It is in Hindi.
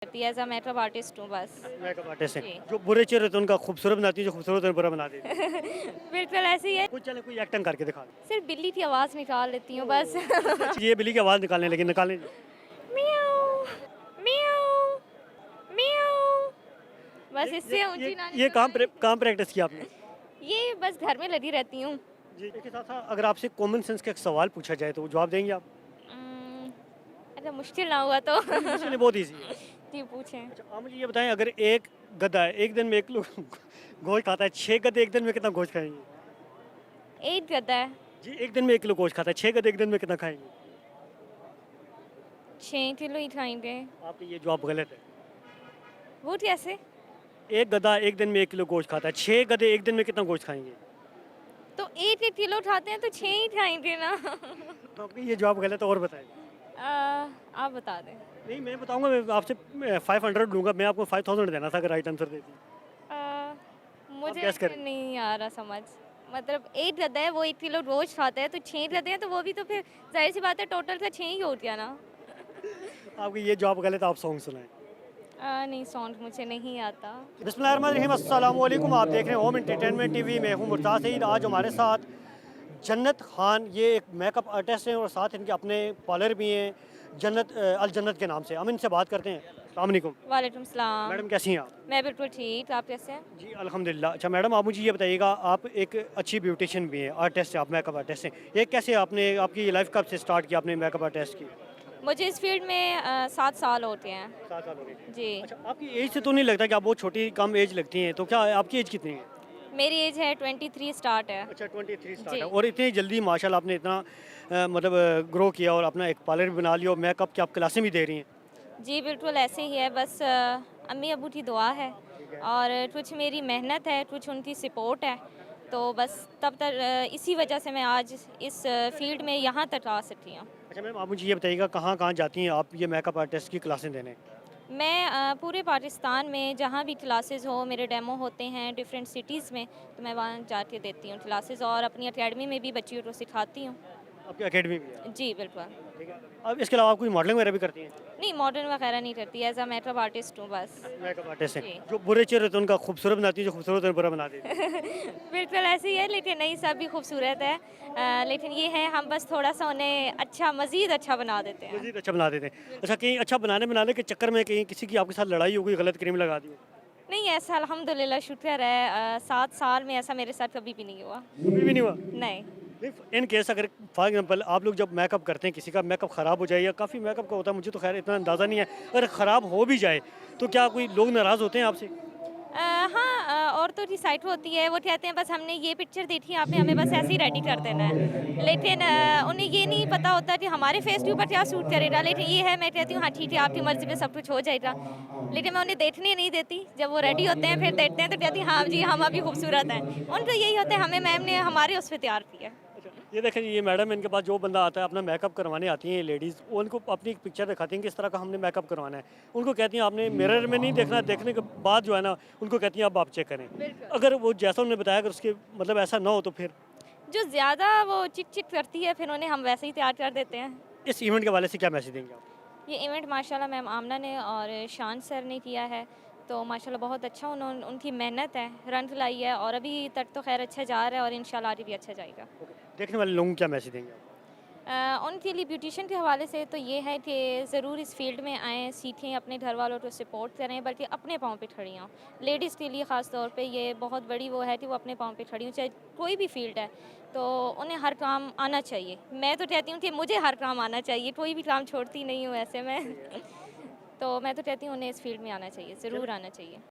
करती है एज अ मेकअप आर्टिस्ट हूँ बस। मेकअप आर्टिस्ट जी। हैं जो बुरे चेहरे होते हैं उनका खूबसूरत बनाती है, जो खूबसूरत है बुरा बना देती है। बिल्कुल ऐसे ही है। कुछ चले कोई एक्टिंग करके दिखा दो। सिर्फ बिल्ली की आवाज़ निकाल लेती हूँ बस। सबसे अच्छी ये बिल्ली की आवाज़ निकालने लगी, निकालने दो। मियाऊ मियाऊ मियाऊ। बस इससे ये ऊंची ना ये निकल आई। काम प्रैक्टिस किया आपने? ये बस घर में लगी रहती हूँ। जी, इसके साथ-साथ अगर आपसे कॉमन सेंस का एक सवाल पूछा जाए तो जवाब देंगे आप? उम्म, अगर मुश्किल ना हुआ तो। नहीं, मुश्किल है, बहुत ईज़ी है। जी पूछें। अच्छा, आप मुझे ये बताएँ अगर एक गधा है, एक दिन में 1 किलो गोश्त खाता है, 6 गधे एक दिन में कितना गोश्त खाएँगे? एक गधा है। जी, एक दिन में 1 किलो गोश्त खाता है, 6 गधे एक दिन में कितना खाएँगे? 6 किलो ही खाएंगे। आपका ये जवाब गलत है। वो कैसे? एक गधा एक दिन में 1 किलो गोश्त खाता है, 6 गधे एक दिन में कितना गोश्त खाएँगे? तो एक एक किलो उठाते हैं तो 6 ही खाएंगे ना। तो आपका ये जवाब गलत है और बताएँ। आप बता दें। नहीं, मैं बताऊँगा, मैं आपसे 500 लूँगा, मैं आपको 5000 देना था अगर राइट आंसर देती। अ, आप मुझे गेस करें। नहीं आ रहा समझ। मतलब एक गधा है वो 1 किलो रोज़ खाता है तो 6 गधे हैं तो वो भी तो फिर ज़ाहिर-सी बात है टोटल का 6 ही हो गया ना। आपका ये जवाब गलत है, आप सॉन्ग सुनाएँ। नहीं सॉन्ग मुझे नहीं आता। बिस्मिल्लाहिर्रहमानिर्रहीम, अस्सलाम वालेकुम। आप देख रहे हैं होम एंटरटेनमेंट टीवी, मैं हूँ मुर्ताज़ सईद। आज हमारे साथ जन्नत खान, ये एक मेकअप आर्टिस्ट हैं और साथ इनके अपने पार्लर भी हैं, अल जन्नत के नाम से। हम इनसे बात करते हैं। अस्सलाम वालेकुम। वालेकुम सलाम। मैडम कैसी हैं आप? मैं बिल्कुल ठीक, आप कैसे हैं? जी अल्हम्दुलिल्लाह। अच्छा मैडम, आप मुझे ये बताइएगा, आप एक अच्छी ब्यूटिशियन भी हैं, आर्टिस्ट हैं, आप मेकअप आर्टिस्ट हैं। ये कैसे आपने, आपकी ये लाइफ कब से स्टार्ट की आपने मेकअप आर्टिस्ट की? मुझे इस फील्ड में 7 साल होते हैं। 7 साल हो गए। जी। अच्छा, आपकी एज से तो नहीं लगता कि आप बहुत छोटी कम एज लगती हैं, तो क्या आपकी एज कितनी है? मेरी एज है 23 स्टार्ट है। अच्छा, 23 स्टार्ट जी। है और इतनी जल्दी माशाल्लाह आपने इतना मतलब ग्रो किया और अपना एक पार्लर भी बना लिया और मेकअप की आप क्लासें भी दे रही हैं। जी, बिल्कुल ऐसे ही है बस अम्मी-अब्बू की दुआ है और कुछ मेरी मेहनत है, कुछ उनकी सपोर्ट है। तो बस तब तक इसी वजह से मैं आज इस फील्ड में यहाँ तक आ सकी हूँ। अच्छा मैम, आप मुझे ये बताइएगा कहाँ-कहाँ जाती हैं आप ये मेकअप आर्टिस्ट की क्लासें देने? मैं पूरे पाकिस्तान में जहाँ भी क्लासेस हो, मेरे डेमो होते हैं डिफरेंट सिटीज़ में, तो मैं वहाँ जाके देती हूँ क्लासेस और अपनी अकेडमी में भी बच्चियों को सिखाती हूँ। आपकी अकेडमी भी है? जी, बिल्कुल। ठीक है। अब इसके अलावा आप कोई मॉडलिंग वगैरह भी करती हैं? नहीं मॉडर्न वगैरह नहीं करती, एज़ अ मेकअप आर्टिस्ट हूँ बस। मेकअप आर्टिस्ट हैं। जी। जो बुरे चेहरे होते हैं उनका खूबसूरत बनाती है, जो खूबसूरत है बुरा बना देती है। बिल्कुल ऐसे ही है लेकिन नहीं सब भी खूबसूरत है। लेकिन ये है हम बस थोड़ा-सा उन्हें अच्छा मज़ीद अच्छा बना देते हैं। मज़ीद अच्छा बना देते हैं। अच्छा, कहीं अच्छा बनाने के चक्कर में कहीं किसी की आपके साथ लड़ाई हो गई, गलत क्रीम लगा दी हो? नहीं ऐसा अल्हम्दुलिल्लाह शुक्र है 7 साल में ऐसा मेरे साथ कभी भी नहीं हुआ। कभी भी नहीं हुआ? नहीं। नहीं, इन केस अगर फॉर एग्जांपल आप लोग जब मेकअप करते हैं, किसी का मेकअप ख़राब हो जाए या काफ़ी मेकअप का होता है, मुझे तो खैर इतना अंदाज़ा नहीं है, अगर ख़राब हो भी जाए तो क्या कोई लोग नाराज़ होते हैं आपसे? हाँ औरतों की साइट होती है वो कहते हैं बस हमने ये पिक्चर देखी आपने हमें बस ऐसे ही रेडी कर देना है। लेकिन उन्हें ये नहीं पता होता कि हमारे फेस के ऊपर क्या सूट करेगा। लेकिन ये है मैं कहती हूँ हाँ ठीक है आपकी मर्ज़ी में सब कुछ हो जाएगा। लेकिन मैं उन्हें देखने नहीं देती। जब वो रेडी होते हैं फिर देखते हैं तो कहती हैं हाँ जी हम अभी खूबसूरत हैं। उनको यही होता है हमें मैम ने हमारे उस पे तैयार किया। अच्छा, ये देखें ये मैडम, इनके पास जो बंदा आता है अपना मेकअप करवाने आती हैं लेडीज़, वो उनको अपनी एक पिक्चर दिखाती हैं किस तरह का हमने मेकअप करवाना है। उनको कहती हैं आपने मिरर में नहीं देखना, देखने के बाद जो है ना उनको कहती हैं अब आप चेक करें। बिल्कुल। अगर वो जैसा उन्होंने बताया अगर उसके मतलब ऐसा ना हो तो फिर? जो ज़्यादा वो चिट-चिट करती है फिर उन्हें हम वैसे ही तैयार कर देते हैं। इस इवेंट के हवाले से क्या मैसेज देंगे आप? ये इवेंट माशाल्लाह मैम आमना ने और शान सर ने किया है तो माशाल्लाह बहुत अच्छा उनकी मेहनत है रंग लाई है और अभी तक तो खैर अच्छा जा रहा है और इंशाल्लाह आगे भी अच्छा जाएगा। देखने वाले लोगों को क्या मैसेज देंगे आप? उनके लिए ब्यूटिशियन के हवाले से तो ये है कि ज़रूर इस फील्ड में आएँ सीखें अपने घर वालों को सपोर्ट करें बल्कि अपने पाँव पे खड़ी हों। लेडीज़ के लिए ख़ास तौर पे ये बहुत बड़ी वो है कि वो अपने पाँव पे खड़ी हों चाहे कोई भी फील्ड है तो उन्हें हर काम आना चाहिए। मैं तो कहती हूँ कि मुझे हर काम आना चाहिए कोई भी काम छोड़ती नहीं हूँ ऐसे में। तो मैं तो कहती हूँ उन्हें इस फील्ड में आना चाहिए, ज़रूर आना चाहिए।